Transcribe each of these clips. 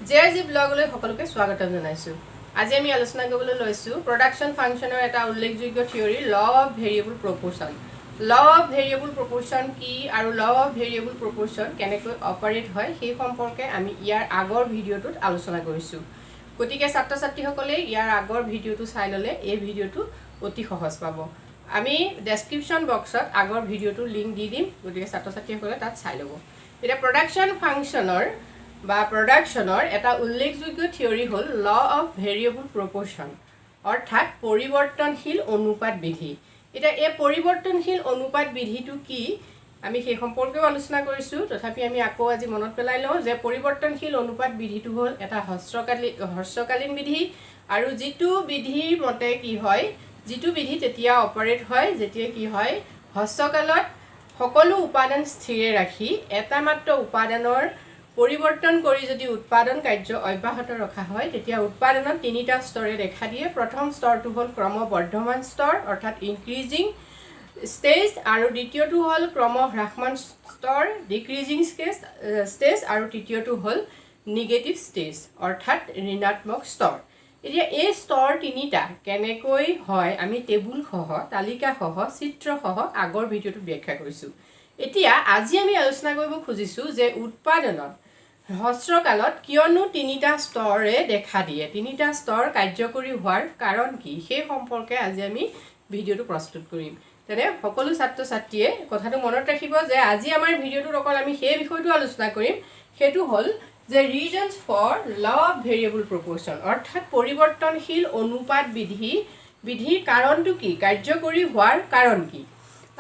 জেআৰজি ব্লগলৈ সকলোকে স্বাগতম জনাইছো। আজি আমি আলোচনা কৰিবলৈ লৈছো প্ৰডাকশন ফাংচনৰ এটা উল্লেখযোগ্য থিওৰি ল অফ ভেৰিয়েবল প্ৰপোৰ্শন। ল অফ ভেৰিয়েবল প্ৰপোৰ্শন কি আৰু ল অফ ভেৰিয়েবল প্ৰপোৰ্শন কেনেকৈ অপাৰেট হয় সেই সম্পৰ্কে আমি ইয়াৰ আগৰ ভিডিঅ'টোত আলোচনা কৰিছো। গতিকে ছাত্ৰ-ছাত্ৰীসকলে ইয়াৰ আগৰ ভিডিঅ'টো চাই ললে এই ভিডিঅ'টো অতি সহজ পাব। আমি ডেসক্ৰিপশন বক্সত আগৰ ভিডিঅ'টোৰ লিংক দি দিম, গতিকে ছাত্ৰ-ছাত্ৰীসকলে তাত চাই ল'ব। এটা প্ৰডাকশন ফাংচনৰ বা প্ৰডাকশনৰ এটা উল্লেখযোগ্য থিওৰি হ'ল ল অফ ভেৰিয়েবল প্ৰপোৰ্শন, অৰ্থাৎ পৰিৱৰ্তনশীল অনুপাত বিধি। এটা এই পৰিৱৰ্তনশীল অনুপাত বিধিটো কি আমি সেই সম্পৰ্কেও আলোচনা কৰিছো। তথাপি আমি আকৌ আজি মনত পেলাই লওঁ যে পৰিৱৰ্তনশীল অনুপাত বিধিটো হ'ল এটা হ্ৰস্বকালীন বিধি, আৰু যিটো বিধিৰ মতে কি হয়, যিটো বিধি তেতিয়া অপাৰেট হয় যেতিয়া কি হয় হ্ৰস্বকালত সকলো উপাদান স্থিৰে ৰাখি এটা মাত্ৰ উপাদানৰ পৰিৱৰ্তন কৰি যদি উৎপাদন কাৰ্য অব্যাহত ৰখা হয় তেতিয়া উৎপাদনত তিনিটা স্তৰে দেখা দিয়ে। প্ৰথম স্তৰটো হ'ল ক্ৰমবৰ্ধমান স্তৰ অৰ্থাৎ ইনক্ৰিজিং ষ্টেজ, আৰু দ্বিতীয়টো হ'ল ক্ৰমহ্ৰাসমান স্তৰ ডিক্ৰিজিং ষ্টেজ, আৰু তৃতীয়টো হ'ল নিগেটিভ ষ্টেজ অৰ্থাৎ ঋণাত্মক স্তৰ। এতিয়া এই স্তৰ তিনিটা কেনেকৈ হয় আমি টেবুল সহ, তালিকা সহ, চিত্ৰ সহ আগৰ ভিডিঅ'টো ব্যাখ্যা কৰিছোঁ। এতিয়া আজি আমি আলোচনা কৰিব খুজিছোঁ যে উৎপাদনত হ্ৰস্বকালত কিয়নো তিনিটা স্তৰে দেখা দিয়ে, তিনিটা স্তৰ কাৰ্যকৰী হোৱাৰ কাৰণ কি সেই সম্পৰ্কে আজি আমি ভিডিঅ'টো প্ৰস্তুত কৰিম। তেনে সকলো ছাত্ৰ ছাত্ৰীয়ে কথাটো মনত ৰাখিব যে আজি আমাৰ ভিডিঅ'টোত অকল আমি সেই বিষয়টো আলোচনা কৰিম, সেইটো হ'ল যে reasons for law of variable proportion, অৰ্থাৎ পৰিৱৰ্তনশীল অনুপাত বিধিৰ কাৰণটো কি, কাৰ্যকৰী হোৱাৰ কাৰণ কি।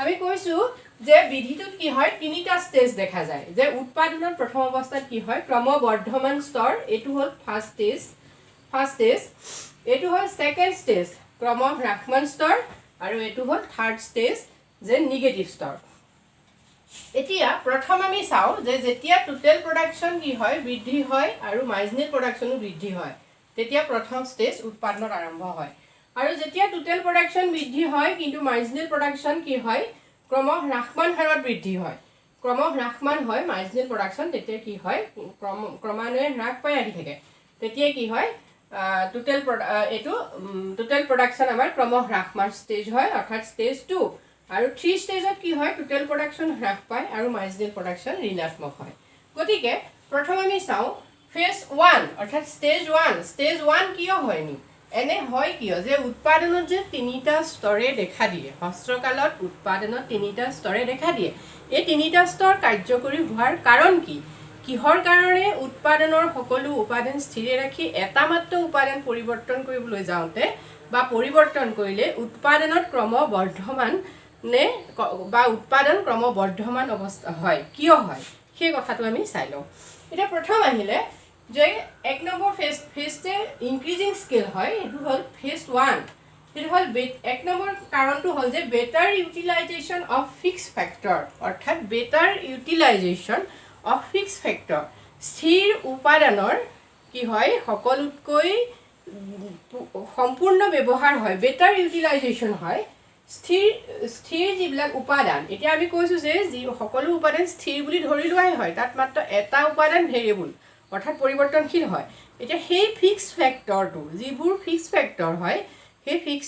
আমি কৈছোঁ যে বিধিটোত কি হয় তিনিটা ষ্টেজ দেখা যায়, যে উৎপাদনত প্ৰথম অৱস্থাত কি হয় ক্ৰমবৰ্ধমান স্তৰ, এইটো হ'ল ফাৰ্ষ্ট ষ্টেজ, এইটো হ'ল ছেকেণ্ড ষ্টেজ ক্ৰমহ্ৰাসমান স্তৰ, আৰু এইটো হ'ল থাৰ্ড ষ্টেজ যে নিগেটিভ স্তৰ। এতিয়া প্ৰথম আমি চাওঁ যে যেতিয়া টোটেল প্ৰডাকশ্যন কি হয় বৃদ্ধি হয় আৰু মাৰ্জিনেল প্ৰডাকশ্যনো বৃদ্ধি হয় তেতিয়া প্ৰথম ষ্টেজ উৎপাদনত আৰম্ভ হয়, আৰু যেতিয়া টোটেল প্ৰডাকশ্যন বৃদ্ধি হয় কিন্তু মাৰ্জিনেল প্ৰডাকশ্যন কি হয় ক্ৰমহ্ৰাসমান হাৰত বৃদ্ধি হয়, ক্ৰমহ্ৰাসমান হয় মাৰ্জিনেল প্ৰডাকশ্যন, তেতিয়া কি হয় ক্ৰমান্বয়ে হ্ৰাস পাই আহি থাকে, তেতিয়া কি হয় টোটেল প্ৰডাকশ্যন আমাৰ ক্ৰমহ্ৰাসমান ষ্টেজ হয় অৰ্থাৎ ষ্টেজ 2, আৰু 3 ষ্টেজত কি হয় টোটেল প্ৰডাকশ্যন হ্ৰাস পায় আৰু মাৰ্জিনেল প্ৰডাকশ্যন ঋণাত্মক হয়। গতিকে প্ৰথম আমি চাওঁ ফেজ 1 অৰ্থাৎ ষ্টেজ 1 কিয় হয়নি, এনে হয় কিয় যে উৎপাদনত যে তিনিটা স্তৰে দেখা দিয়ে, হ্ৰস্বকালত উৎপাদনত তিনিটা স্তৰে দেখা দিয়ে, এই তিনিটা স্তৰ কাৰ্যকৰী হোৱাৰ কাৰণ কি, কিহৰ কাৰণে উৎপাদনৰ সকলো উপাদান স্থিৰে ৰাখি এটা মাত্ৰ উপাদান পৰিৱৰ্তন কৰিবলৈ যাওঁতে বা পৰিৱৰ্তন কৰিলে উৎপাদনত ক্ৰমবৰ্ধমান নে বা উৎপাদন ক্ৰমবৰ্ধমান অৱস্থা হয়, কিয় হয় সেই কথাটো আমি চাই লওঁ। এতিয়া প্ৰথম আহিলে যে এক নম্বৰ ফেজতে ইনক্ৰিজিং স্কেল হয়, এইটো হ'ল ফেজ 1, সেইটো হ'ল এক নম্বৰ কাৰণটো হ'ল যে better utilisation of fix factor, অৰ্থাৎ better utilisation of fix factor, স্থিৰ উপাদানৰ কি হয় সকলোতকৈ সম্পূৰ্ণ ব্যৱহাৰ হয়, বেটাৰ ইউটিলাইজেশ্যন হয় স্থিৰ যিবিলাক উপাদান। এতিয়া আমি কৈছোঁ যে যি সকলো উপাদান স্থিৰ বুলি ধৰি লোৱাই হয়, তাত মাত্ৰ এটা উপাদান ভেৰিয়েবল অৰ্থাৎ পৰিৱৰ্তনশীল হয়। এতিয়া সেই ফিক্স ফেক্টৰটো, যিবোৰ ফিক্স ফেক্টৰ হয় সেই ফিক্স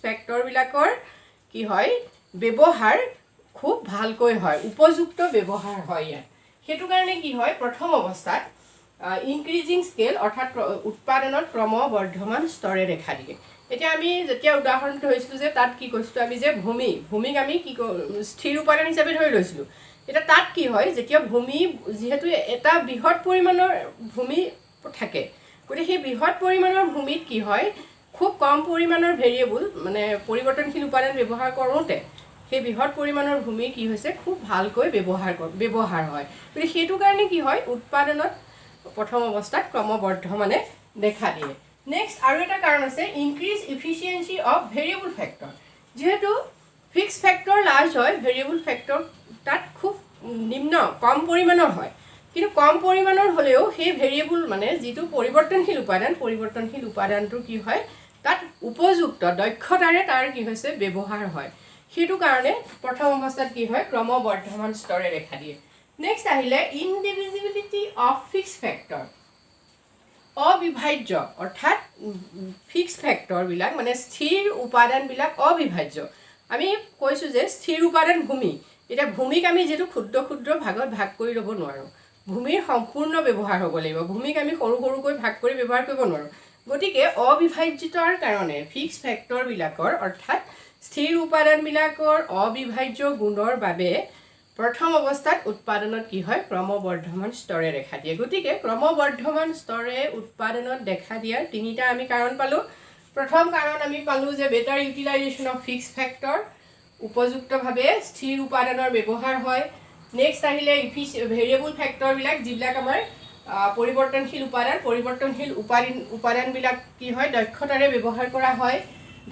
ফেক্টৰবিলাকৰ কি হয় ব্যৱহাৰ খুব ভালকৈ হয়, উপযুক্ত ব্যৱহাৰ হয় ইয়াত। সেইটো কাৰণে কি হয় প্ৰথম অৱস্থাত ইনক্ৰিজিং স্কেল অৰ্থাৎ উৎপাদনত ক্ৰমবৰ্ধমান স্তৰে দেখা দিয়ে। এতিয়া আমি যেতিয়া উদাহৰণ ধৰিছিলোঁ যে তাত কি কৈছিলোঁ আমি যে ভূমিক আমি কি স্থিৰ উপাদান হিচাপে ধৰি লৈছিলোঁ। এতিয়া তাত কি হয় যেতিয়া ভূমি যিহেতু এটা বৃহৎ পৰিমাণৰ ভূমি থাকে, গতিকে সেই বৃহৎ পৰিমাণৰ ভূমিত কি হয় খুব কম পৰিমাণৰ ভেৰিয়েবল মানে পৰিৱৰ্তনশীল উপাদান ব্যৱহাৰ কৰোঁতে সেই বৃহৎ পৰিমাণৰ ভূমি কি হৈছে খুব ভালকৈ ব্যৱহাৰ হয়, গতিকে সেইটো কাৰণে কি হয় উৎপাদনত প্ৰথম অৱস্থাত ক্ৰমবৰ্ধমানে দেখা দিয়ে। নেক্সট আৰু এটা কাৰণ আছে increase efficiency of variable factor, যিহেতু ফিক্স ফেক্টৰ লাৰ্জ হয় ভেৰিয়েবল ফেক্টৰ তাত খুব কম পৰিমাণৰ হয়, কিন্তু কম পৰিমাণৰ হ'লেও সেই ভেৰিয়েবল মানে যিটো পৰিৱৰ্তনশীল উপাদানটো কি হয় তাত উপযুক্ত দক্ষতাৰে তাৰ কি হৈছে ব্যৱহাৰ হয়, সেইটো কাৰণে প্ৰথম অৱস্থাত কি হয় ক্ৰমবৰ্ধমান স্তৰে দেখা দিয়ে। নেক্সট আহিলে ইনডিভিজিবিলিটি অফ ফিক্স ফেক্টৰ অবিভাজ্য অৰ্থাৎ ফিক্স ফেক্টৰবিলাক মানে স্থিৰ উপাদানবিলাক অবিভাজ্য আমি কৈছোঁ যে স্থিৰ উপাদান ভূমি এতিয়া ভূমিক আমি যিটো ক্ষুদ্ৰ ক্ষুদ্ৰ ভাগত ভাগ কৰি ল'ব নোৱাৰোঁ ভূমিৰ সম্পূৰ্ণ ব্যৱহাৰ হ'ব লাগিব ভূমিক আমি সৰু সৰুকৈ ভাগ কৰি ব্যৱহাৰ কৰিব নোৱাৰোঁ গতিকে অবিভাজ্যতাৰ কাৰণে ফিক্স ফেক্টৰবিলাকৰ অৰ্থাৎ স্থিৰ উপাদানবিলাকৰ অবিভাজ্য গুণৰ বাবে প্ৰথম অৱস্থাত উৎপাদনত কি হয় ক্ৰমবৰ্ধমান স্তৰে দেখা দিয়ে গতিকে ক্ৰমবৰ্ধমান স্তৰে উৎপাদনত দেখা দিয়াৰ তিনিটা আমি কাৰণ পালোঁ প্ৰথম কাৰণ আমি পালোঁ যে better utilisation of fix factor উপযুক্তভাৱে স্থিৰ উপাদানৰ ব্যৱহাৰ হয় নেক্সট আহিলে ভেৰিয়েবল ফেক্টৰবিলাক যিবিলাক আমাৰ পৰিৱৰ্তনশীল উপাদানবিলাক কি হয় দক্ষতাৰে ব্যৱহাৰ কৰা হয়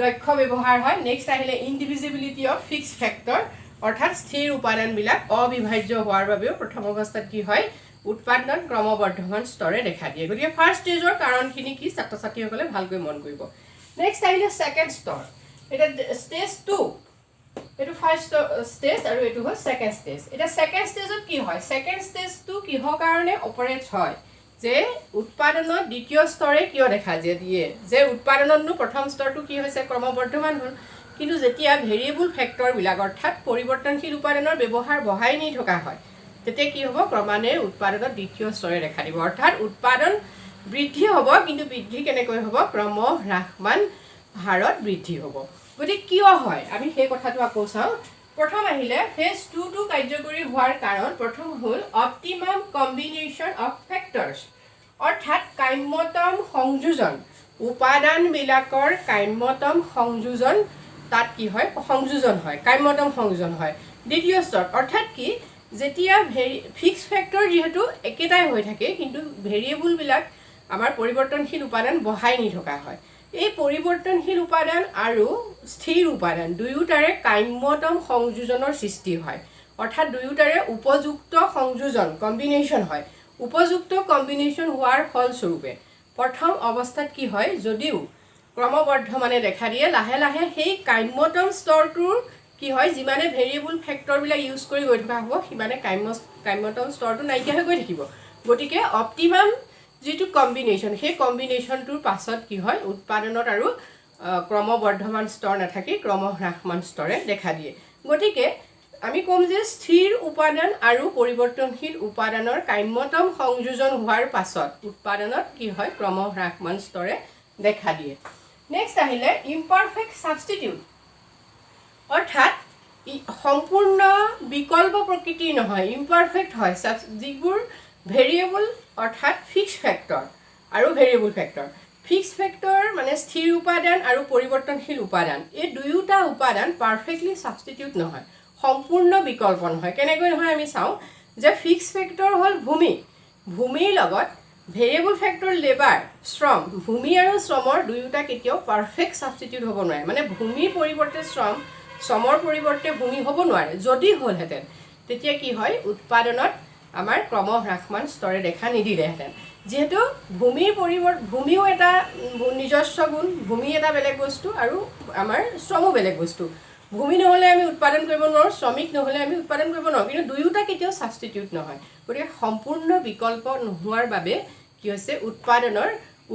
দক্ষ ব্যৱহাৰ হয় নেক্সট আহিলে ইনডিভিজিবিলিটি অফ ফিক্স ফেক্টৰ অৰ্থাৎ স্থিৰ উপাদানবিলাক অবিভাজ্য হোৱাৰ বাবেও প্ৰথম অৱস্থাত কি হয় উৎপাদনত ক্ৰমবৰ্ধমান স্তৰে দেখা দিয়ে গতিকে ফাৰ্ষ্ট ষ্টেজৰ কাৰণখিনি কি ছাত্ৰ ছাত্ৰীসকলে ভালকৈ মন কৰিব নেক্সট আহিলে ছেকেণ্ড স্তৰ এটা ষ্টেজ 2 এইটো ফাৰ্ষ্ট ষ্টেজ আৰু এইটো হ'ল ছেকেণ্ড ষ্টেজ এটা ছেকেণ্ড ষ্টেজত কি হয় ছেকেণ্ড ষ্টেজটো কিহৰ কাৰণে অপাৰেট হয় যে উৎপাদনত দ্বিতীয় স্তৰে কিয় দেখা দিয়ে যে উৎপাদনতনো প্ৰথম স্তৰটো কি হৈছে ক্ৰমবৰ্ধমান হ'ল কিন্তু যেতিয়া ভেৰিয়েবল ফেক্টৰবিলাক অৰ্থাৎ পৰিৱৰ্তনশীল উপাদানৰ ব্যৱহাৰ বঢ়াই নি থকা হয় তেতিয়া কি হ'ব ক্ৰমান্বয়ে উৎপাদনত দ্বিতীয় স্তৰে দেখা দিব অৰ্থাৎ উৎপাদন বৃদ্ধি হ'ব কিন্তু বৃদ্ধি কেনেকৈ হ'ব ক্ৰম হ্ৰাসমান হাৰত বৃদ্ধি হ'ব গতিকে কিয় হয় আমি সেই কথাটো আকৌ চাওঁ প্ৰথম আহিলে ফেজ 2টো কাৰ্যকৰী হোৱাৰ কাৰণ প্ৰথম হ'ল অপটিমাম কম্বিনেশ্যন অফ ফেক্টৰ্ছ অৰ্থাৎ কাম্যতম সংযোজন উপাদানবিলাকৰ কাম্যতম সংযোজন তাত কি হয় সংযোজন হয় কাম্যতম সংযোজন হয় দ্বিতীয় স্তৰত অৰ্থাৎ কি যেতিয়া ফিক্স ফেক্টৰ যিহেতু একেটাই হৈ থাকে কিন্তু ভেৰিয়েবলবিলাক আমাৰ পৰিৱৰ্তনশীল উপাদান বঢ়াই নি থকা হয় এই পৰিৱৰ্তনশীল উপাদান আৰু স্থিৰ উপাদান দুয়োটাৰে কাম্যতম সংযোজনৰ সৃষ্টি হয় অৰ্থাৎ দুয়োটাৰে উপযুক্ত সংযোজন কম্বিনেশ্যন হয় উপযুক্ত কম্বিনেশ্যন হোৱাৰ ফলস্বৰূপে প্ৰথম অৱস্থাত কি হয় যদিও ক্ৰমবৰ্ধমানে দেখা দিয়ে লাহে লাহে সেই কাম্যতম স্তৰটোৰ কি হয় যিমানে ভেৰিয়েবল ফেক্টৰবিলাক ইউজ কৰি গৈ থকা হ'ব সিমানে কাম্যতম স্তৰটো নাইকিয়া হৈ গৈ থাকিব গতিকে অপটিমাম যিটো কম্বিনেশ্যন সেই কম্বিনেশ্যনটোৰ পাছত কি হয় উৎপাদনত আৰু ক্ৰমবৰ্ধমান স্তৰ নাথাকি ক্ৰমহ্ৰাসমান স্তৰে দেখা দিয়ে গতিকে আমি ক'ম যে স্থিৰ উপাদান আৰু পৰিৱৰ্তনশীল উপাদানৰ কাম্যতম সংযোজন হোৱাৰ পাছত উৎপাদনত কি হয় ক্ৰমহ্ৰাসমান স্তৰে দেখা দিয়ে নেক্সট আহিলে ইমপাৰফেক্ট ছাবষ্টিটিউট অৰ্থাৎ সম্পূৰ্ণ বিকল্প প্ৰকৃতিৰ নহয় ইমপাৰফেক্ট হয় যিবোৰ ভেৰিয়েবল অৰ্থাৎ ফিক্স ফেক্টৰ আৰু ভেৰিয়েবল ফেক্টৰ ফিক্স ফেক্টৰ মানে স্থিৰ উপাদান আৰু পৰিৱৰ্তনশীল উপাদান এই দুয়োটা উপাদান পাৰফেক্টলি ছাবষ্টিটিউট নহয় সম্পূৰ্ণ বিকল্প নহয় কেনেকৈ নহয় আমি চাওঁ যে ফিক্স ফেক্টৰ হ'ল ভূমিৰ লগত ভেৰিয়েবল ফেক্টৰ লেবাৰ শ্ৰম ভূমি আৰু শ্ৰমৰ দুয়োটা কেতিয়াও পাৰফেক্ট ছাবষ্টিটিউট হ'ব নোৱাৰে মানে ভূমিৰ পৰিৱৰ্তে শ্ৰমৰ পৰিৱৰ্তে ভূমি হ'ব নোৱাৰে যদি হ'লহেঁতেন তেতিয়া কি হয় উৎপাদনত আমাৰ ক্ৰমহ্ৰাসমান স্তৰে দেখা নিদিলেহেঁতেন যিহেতু ভূমিও এটা নিজস্ব গুণ ভূমি এটা বেলেগ বস্তু আৰু আমাৰ শ্ৰমো বেলেগ বস্তু ভূমি নহ'লে আমি উৎপাদন কৰিব নোৱাৰোঁ শ্ৰমিক নহ'লে আমি উৎপাদন কৰিব নোৱাৰোঁ কিন্তু দুয়োটা কেতিয়াও ছাবষ্টিটিউট নহয় গতিকে সম্পূৰ্ণ বিকল্প নোহোৱাৰ বাবে কি হৈছে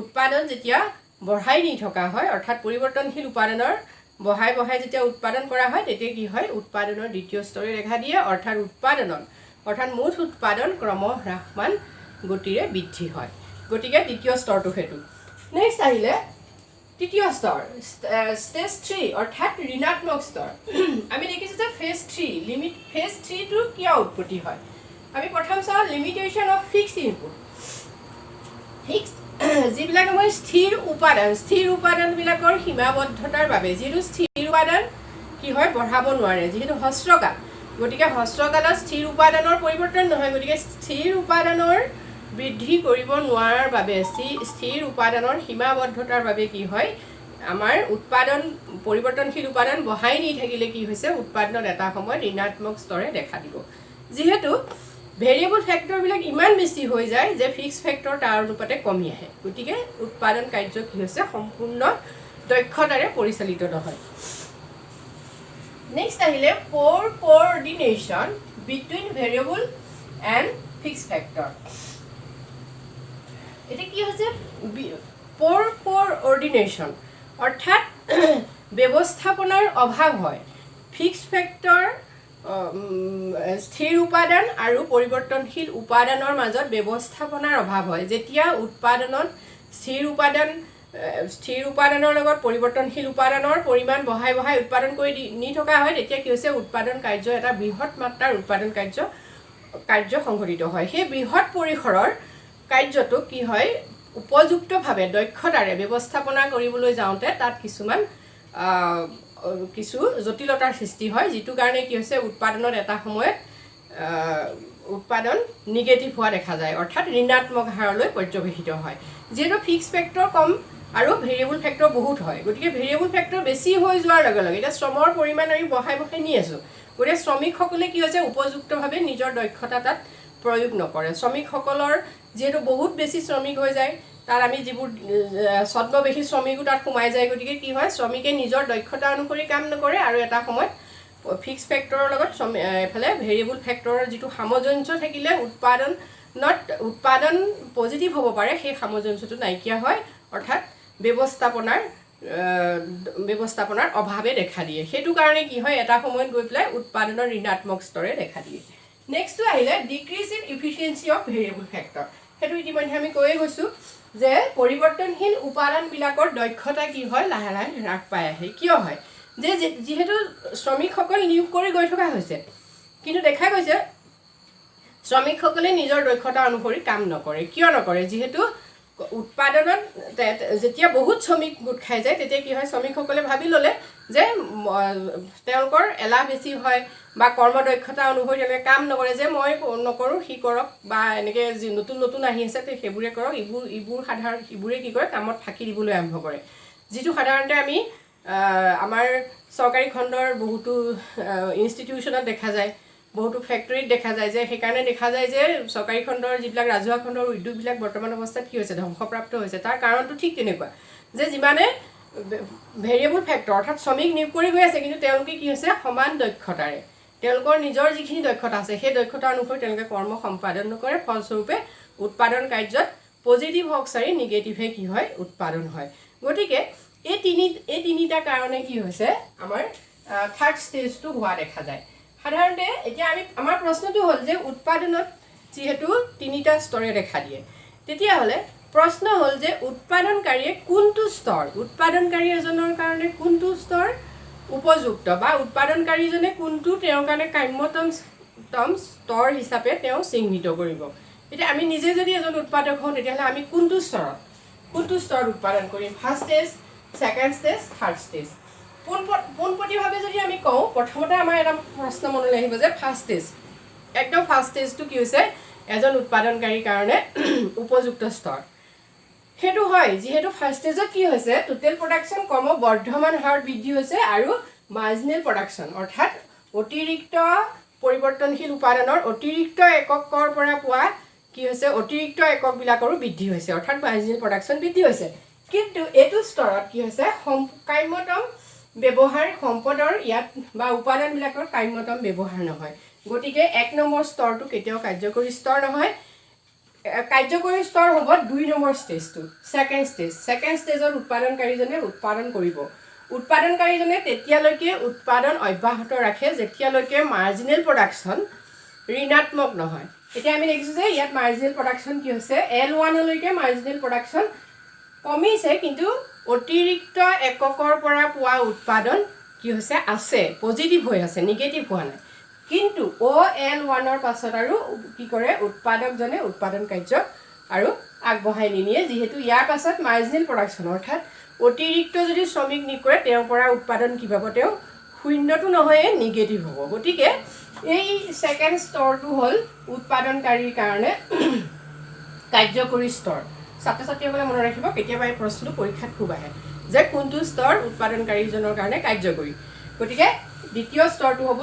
উৎপাদন যেতিয়া বঢ়াই নি থকা হয় অৰ্থাৎ পৰিৱৰ্তনশীল উপাদানৰ বঢ়াই যেতিয়া উৎপাদন কৰা হয় তেতিয়া কি হয় উৎপাদনৰ দ্বিতীয় স্তৰে দেখা দিয়ে অৰ্থাৎ মুঠ উৎপাদন ক্ৰমহ্ৰাসমান গতিৰে বৃদ্ধি হয় গতিকে দ্বিতীয় স্তৰটো সেইটো নেক্সট আহিলে তৃতীয় স্তৰ ষ্টেজ 3 অৰ্থাৎ ঋণাত্মক স্তৰ আমি দেখিছোঁ যে ফেজ 3টো কিয় উৎপত্তি হয় আমি প্ৰথম চাওঁ লিমিটেশ্যন অফ ফিক্সড ইনপুট যিবিলাক আমাৰ স্থিৰ উপাদানবিলাকৰ সীমাবদ্ধতাৰ বাবে যিহেতু স্থিৰ উপাদান কি হয় বঢ়াব নোৱাৰে যিহেতু হ্ৰস্বকাল গতিকে হ্ৰস্বকালত স্থিৰ উপাদানৰ পৰিৱৰ্তন নহয় গতিকে স্থিৰ উপাদানৰ বৃদ্ধি কৰিব নোৱাৰাৰ বাবে স্থিৰ উপাদানৰ সীমাবদ্ধতাৰ বাবে কি হয় আমাৰ পৰিৱৰ্তনশীল উপাদান বঢ়াই নি থাকিলে কি হৈছে উৎপাদনত এটা সময়ত ঋণাত্মক স্তৰে দেখা দিব যিহেতু ভেৰিয়েবল ফেক্টৰবিলাক ইমান বেছি হৈ যায় যে ফিক্স ফেক্টৰ তাৰ অনুপাতে কমি আহে গতিকে উৎপাদন কাৰ্য কি হৈছে সম্পূৰ্ণ দক্ষতাৰে পৰিচালিত নহয় নেক্সট আহিলে poor coordination between variable and fix factor এতিয়া কি হৈছে পোৰ কোঅৰ্ডিনেশ্যন অৰ্থাৎ ব্যৱস্থাপনাৰ অভাৱ হয় ফিক্স ফেক্টৰ স্থিৰ উপাদান আৰু পৰিৱৰ্তনশীল উপাদানৰ মাজত ব্যৱস্থাপনাৰ অভাৱ হয় যেতিয়া উৎপাদনত স্থিৰ উপাদানৰ লগত পৰিৱৰ্তনশীল উপাদানৰ পৰিমাণ বঢ়াই বঢ়াই উৎপাদন কৰি নি থকা হয় তেতিয়া কি হৈছে উৎপাদন কাৰ্য এটা বৃহৎ মাত্ৰাৰ উৎপাদন কাৰ্য সংঘটিত হয় সেই বৃহৎ পৰিসৰৰ কাৰ্যটো কি হয় উপযুক্তভাৱে দক্ষতাৰে ব্যৱস্থাপনা কৰিবলৈ যাওঁতে তাত কিছু জটিলতাৰ সৃষ্টি হয় যিটো কাৰণে কি হৈছে উৎপাদনত এটা সময়ত উৎপাদন নিগেটিভ হোৱা দেখা যায় অৰ্থাৎ ঋণাত্মক হাৰলৈ পৰ্যবেক্ষিত হয় যিহেতু ফিক্স ফেক্টৰ কম আৰু ভেৰিয়েবল ফেক্টৰ বহুত হয় গতিকে ভেৰিয়েবল ফেক্টৰ বেছি হৈ যোৱাৰ লগে লগে এতিয়া শ্ৰমৰ পৰিমাণ আমি বঢ়াই নি আছোঁ গতিকে শ্ৰমিকসকলে কি হৈছে উপযুক্তভাৱে নিজৰ দক্ষতা তাত প্ৰয়োগ নকৰে শ্ৰমিকসকলৰ যিহেতু বহুত বেছি শ্ৰমিক হৈ যায় তাত আমি যিবোৰ ছদ্মবেশী শ্ৰমিকো তাত সোমাই যায় গতিকে কি হয় শ্ৰমিকে নিজৰ দক্ষতা অনুসৰি কাম নকৰে আৰু এটা সময়ত ফিক্স ফেক্টৰৰ লগত এফালে ভেৰিয়েবল ফেক্টৰৰ যিটো সামঞ্জস্য থাকিলে উৎপাদন পজিটিভ হ'ব পাৰে সেই সামঞ্জস্যটো নাইকিয়া হয় অৰ্থাৎ ব্যৱস্থাপনাৰ অভাৱে দেখা দিয়ে সেইটো কাৰণে কি হয় এটা সময়ত গৈ পেলাই উৎপাদনৰ ঋণাত্মক স্তৰে দেখা দিয়ে নেক্সটটো আহিলে decrease in efficiency of variable factor সেইটো ইতিমধ্যে আমি কৈয়ে গৈছোঁ যে পৰিৱৰ্তনশীল উপাদানবিলাকৰ দক্ষতা কি হয় লাহে লাহে হ্ৰাস পাই আহে কিয় হয় যে যিহেতু শ্ৰমিকসকল নিয়োগ কৰি গৈ থকা হৈছে কিন্তু দেখা গৈছে শ্ৰমিকসকলে নিজৰ দক্ষতা অনুসৰি কাম নকৰে কিয় নকৰে যিহেতু উৎপাদনত যেতিয়া বহুত শ্ৰমিক গোট খাই যায় তেতিয়া কি হয় শ্ৰমিকসকলে ভাবি ল'লে যে তেওঁলোকৰ এলাহ বেছি হয় বা কৰ্মদক্ষতা অনুসৰি তেওঁলোকে কাম নকৰে যে মই নকৰোঁ সি কৰক বা এনেকৈ যি নতুন নতুন আহি আছে সেইবোৰে কৰক ইবোৰে কি কৰে কামত ফাঁকি দিবলৈ আৰম্ভ কৰে যিটো সাধাৰণতে আমি আমাৰ চৰকাৰী খণ্ডৰ বহুতো ইনষ্টিটিউশ্যনত দেখা যায় বহুতো ফেক্টৰীত দেখা যায় যে সেইকাৰণে দেখা যায় যে চৰকাৰী খণ্ডৰ যিবিলাক ৰাজহুৱা খণ্ডৰ উদ্যোগবিলাক বৰ্তমান অৱস্থাত কি হৈছে ধ্বংসপ্ৰাপ্ত হৈছে তাৰ কাৰণটো ঠিক তেনেকুৱা যে যিমানে ভেৰিয়েবল ফেক্টৰ অৰ্থাৎ শ্ৰমিক নিয়োগ কৰি গৈ আছে কিন্তু তেওঁলোকে কি হৈছে সমান দক্ষতাৰে তেওঁলোকৰ নিজৰ যিখিনি দক্ষতা আছে সেই দক্ষতা অনুসৰি তেওঁলোকে কৰ্ম সম্পাদন নকৰে ফলস্বৰূপে উৎপাদন কাৰ্যত পজিটিভ হওক চাৰি নিগেটিভে কি হয় উৎপাদন হয় গতিকে এই তিনিটা কাৰণে কি হৈছে আমাৰ থাৰ্ড ষ্টেজটো হোৱা দেখা যায় সাধাৰণতে এতিয়া আমাৰ প্ৰশ্নটো হ'ল যে উৎপাদনত যিহেতু তিনিটা স্তৰে দেখা দিয়ে তেতিয়াহ'লে প্ৰশ্ন হ'ল যে উৎপাদনকাৰীয়ে কোনটো স্তৰ উৎপাদনকাৰী এজনৰ কাৰণে কোনটো স্তৰ উপযুক্ত বা উৎপাদনকাৰীজনে কোনটো তেওঁৰ কাৰণে কাম্যতম স্তৰ হিচাপে তেওঁ চিহ্নিত কৰিব এতিয়া আমি নিজে যদি এজন উৎপাদক হওঁ তেতিয়াহ'লে আমি কোনটো স্তৰত উৎপাদন কৰিম first stage second stage third stage পোনপটীয়াভাৱে যদি আমি কওঁ প্ৰথমতে আমাৰ এটা প্ৰশ্ন মনলৈ আহিব যে ফাৰ্ষ্ট ষ্টেজটো কি হৈছে এজন উৎপাদনকাৰীৰ কাৰণে উপযুক্ত স্তৰ সেইটো হয় যিহেতু ফাৰ্ষ্ট ষ্টেজত কি হৈছে টোটেল প্ৰডাকশ্যন বৰ্ধমান হাৰত বৃদ্ধি হৈছে আৰু মাৰ্জিনেল প্ৰডাকশ্যন অৰ্থাৎ অতিৰিক্ত পৰিৱৰ্তনশীল উপাদানৰ অতিৰিক্ত একৰ পৰা পোৱা কি হৈছে অতিৰিক্ত এককবিলাকৰো বৃদ্ধি হৈছে অৰ্থাৎ মাৰ্জিনেল প্ৰডাকশ্যন বৃদ্ধি হৈছে কিন্তু এইটো স্তৰত কি হৈছে কাম্যতম ব্যৱহাৰ সম্পদৰ ইয়াত বা উপাদানবিলাকৰ কাম্যতম ব্যৱহাৰ নহয় গতিকে 1 নম্বৰ স্তৰটো কেতিয়াও কাৰ্যকৰী স্তৰ নহয় কাৰ্যকৰী স্তৰ হ'ব 2 নম্বৰ ষ্টেজটো ছেকেণ্ড ষ্টেজত উৎপাদনকাৰীজনে উৎপাদন কৰিব উৎপাদনকাৰীজনে তেতিয়ালৈকে উৎপাদন অব্যাহত ৰাখে যেতিয়ালৈকে মাৰ্জিনেল প্ৰডাকশ্যন ঋণাত্মক নহয় এতিয়া আমি দেখিছোঁ যে ইয়াত মাৰ্জিনেল প্ৰডাকশ্যন কি হৈছে L1লৈকে মাৰ্জিনেল প্ৰডাকশ্যন কমিছে কিন্তু অতিৰিক্ত এককৰ পৰা পোৱা উৎপাদন কি হৈছে আছে পজিটিভ হৈ আছে নিগেটিভ হোৱা নাই কিন্তু OL1ৰ পাছত আৰু কি কৰে উৎপাদকজনে উৎপাদন কাৰ্য আৰু আগবঢ়াই নিনিয়ে যিহেতু ইয়াৰ পাছত মাৰ্জিনেল প্ৰডাকশ্যন অৰ্থাৎ অতিৰিক্ত যদি শ্ৰমিক নিয়োগ কৰে তেওঁৰ পৰা উৎপাদন কি পাব তেওঁ শূন্যটো নহয়ে নিগেটিভ হ'ব গতিকে এই ছেকেণ্ড স্তৰটো হ'ল উৎপাদনকাৰীৰ কাৰণে কাৰ্যকৰী স্তৰ ছাত্ৰ ছাত্ৰীসকলে মনত ৰাখিব কেতিয়াবা এই প্ৰশ্নটো পৰীক্ষাত খুব আহে যে কোনটো স্তৰ উৎপাদনকাৰীজনৰ কাৰণে কাৰ্যকৰী গতিকে দ্বিতীয় স্তৰটো হ'ব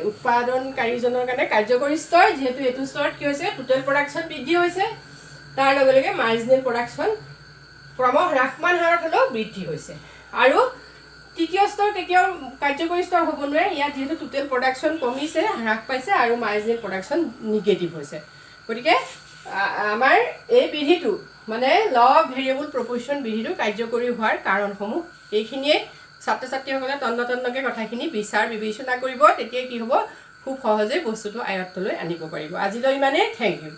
উৎপাদনকাৰীজনৰ কাৰণে কাৰ্যকৰী স্তৰ যিহেতু এইটো স্তৰত কি হৈছে টোটেল প্ৰডাকশ্যন বৃদ্ধি হৈছে তাৰ লগে লগে মাৰ্জিনেল প্ৰডাকশ্যন হ্ৰাসমান হাৰত হ'লেও বৃদ্ধি হৈছে আৰু তৃতীয় স্তৰ কেতিয়াও কাৰ্যকৰী স্তৰ হ'ব নোৱাৰে ইয়াত যেহেতু টোটেল প্ৰডাকশ্যন কমিছে হ্ৰাস পাইছে আৰু মাৰ্জিনেল প্ৰডাকশ্যন নিগেটিভ হৈছে গতিকে আমাৰ এই বিধিটো মানে ল অফ ভেৰিয়েবল প্ৰপ'ৰ্শ্যন বিধিটো কাৰ্যকৰী হোৱাৰ কাৰণসমূহ এইখিনিয়ে ছাত্ৰ ছাত্ৰীসকলে তন্নতন্নকৈ কথাখিনি বিচাৰ বিবেচনা কৰিব তেতিয়া কি হ'ব খুব সহজে বস্তুটো আয়ত্তলৈ আনিব পাৰিব আজিলৈ ইমানেই থেংক ইউ